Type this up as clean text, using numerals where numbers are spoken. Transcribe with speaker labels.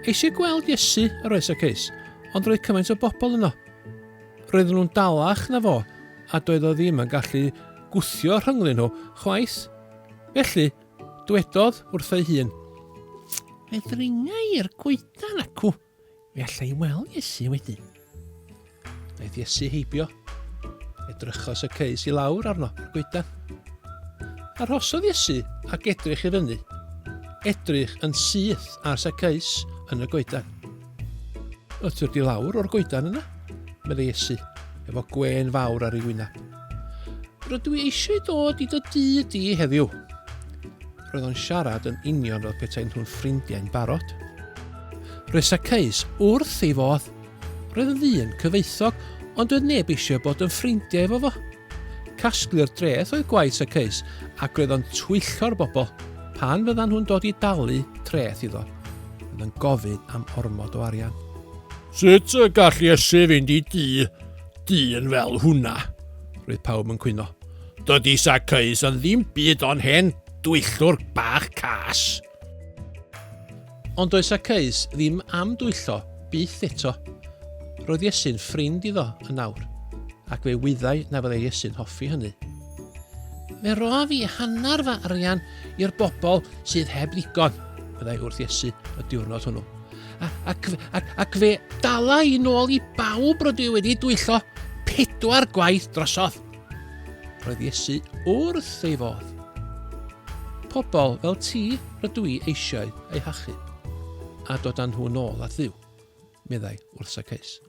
Speaker 1: Eisiau gweld Iesu ar oes y ceis, ond roedd cymaint o bobl yno. Roedden nhw'n dalach na fo, a doedd o ddim yn gallu gwthio rhynglyn nhw chwaith. Felly, dywedodd wrth ei hun, "Fe ddringa i'r goedan acw, fe allai weld Iesu wedyn." Naeth Iesu heibio, edrychos y ceis i lawr arno, y goedan. Arhosodd Iesu ac edrych i fyny, edrych yn syth ar y ceis yn y goedan. "Wyt ti wedi lawr o'r goedan yna?" medde Iesu, efo gwen fawr ar ei wyneb. "Rydw i eisiau dod i dy dŷ di heddiw." Roedd o'n siarad yn union roedd petai nhw'n ffrindiau'n barod. Roedd Zacchaeus wrth ei fodd. Roedd yn ddyn cyfoethog, ond doedd neb eisiau bod yn ffrindiau efo fo. Casglu'r dreth oedd gwaith Zacchaeus, ac roedd o'n twyllo'r bobl pan fyddan nhw'n dod i dalu treth iddo. Roedd yn gofyn am ormod o arian. "Sut y gall Iesu fynd i dyn fel hwnna?" roedd pawb yn cwyno. "Dydy Zacchaeus yn ddim byd o'n hen dwyllwr bach cas." Ond doedd Zacchaeus ddim am dwyllo byth eto. Roedd Iesu'n ffrind iddo yn nawr, ac fe wyddai na fyddai Iesu'n hoffi hynny. "Fe roa fi hanner fy arian i'r bobl sydd heb ddigon," byddai wrth Iesu y diwrnod hwnnw. Ac fe dala i nôl i bawb rydw i wedi dwyllo 4 gwaith drosodd." Roedd Iesu wrth ei fodd. Pobl fel ti rydw i eisiau eu hachub, a dod â nhw nôl at Dduw, meddai wrth Zacchaeus.